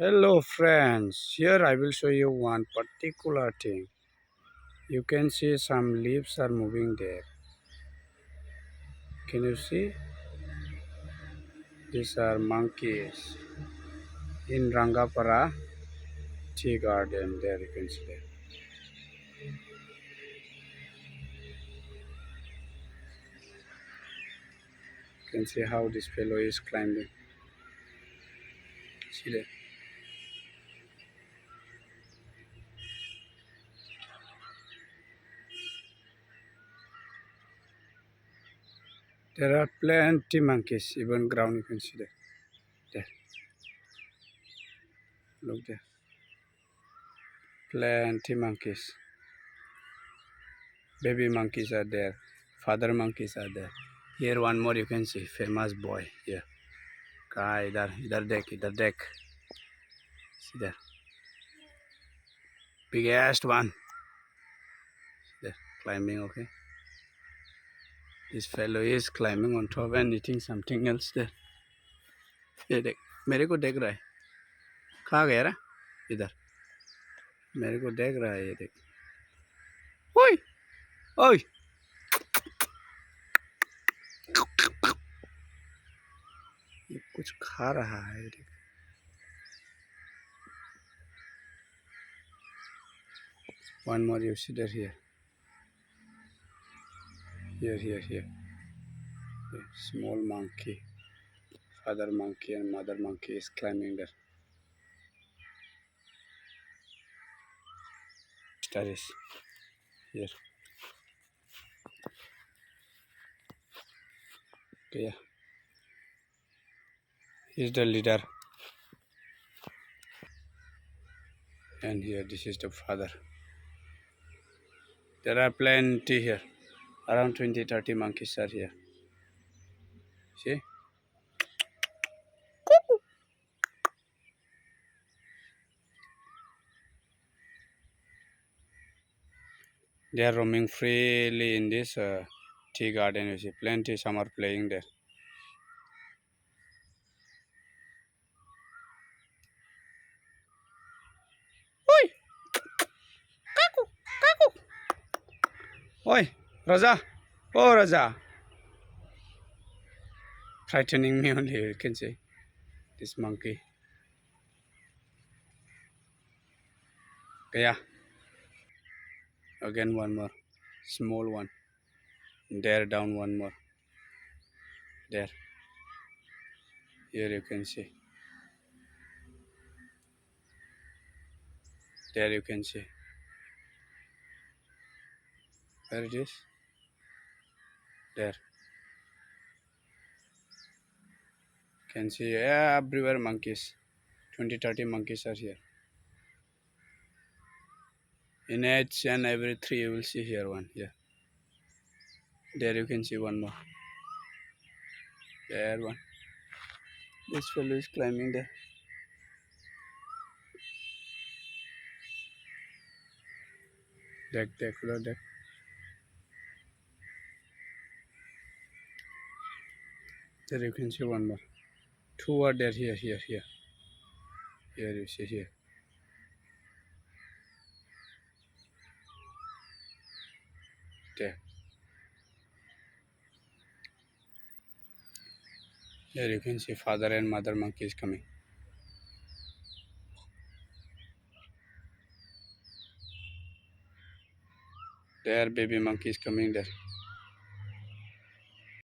Hello friends, here I will show you one particular thing. You can see some leaves are moving there. Can you see? These are monkeys in Rangapara tea garden. There you can see that. You can see how this fellow is climbing. See that? There are plenty monkeys, even ground you can see that. There, look there. Plenty monkeys. Baby monkeys are there. Father monkeys are there. Here one more you can see, famous boy here. Guy, इधर देख see there, biggest one there, climbing. Okay, this fellow is climbing on top and eating something else there. ये देख, मेरे को देख रहा है. कहाँ गया रे? इधर मेरे को देख रहा है. ये देख. ओए ओए, ये कुछ खा रहा है. ये देख. One more you see there. Here here. Yeah, small monkey, father monkey and mother monkey is climbing there. Star is here. Okay, yeah. He's the leader, and here this is the father. There are plenty here. Around 20-30 monkeys are here. See? They are roaming freely in this tea garden. You see, plenty. Some are playing there. Oi! Kaku! Kaku! Oi! Raja! Oh, Raja! Frightening me only, you can say. This monkey. Yeah. Again one more. Small one. There down one more. There. Here you can see. There you can see. Where it is? There. Can see everywhere monkeys. 20-30 monkeys are here. In each and every tree you will see here one. Yeah. There you can see one more. There one. This fellow is climbing there. Deck, look deck. There you can see one more. Two are there. Here. Here you see here. There. Here you can see father and mother monkeys coming. There baby monkeys coming there.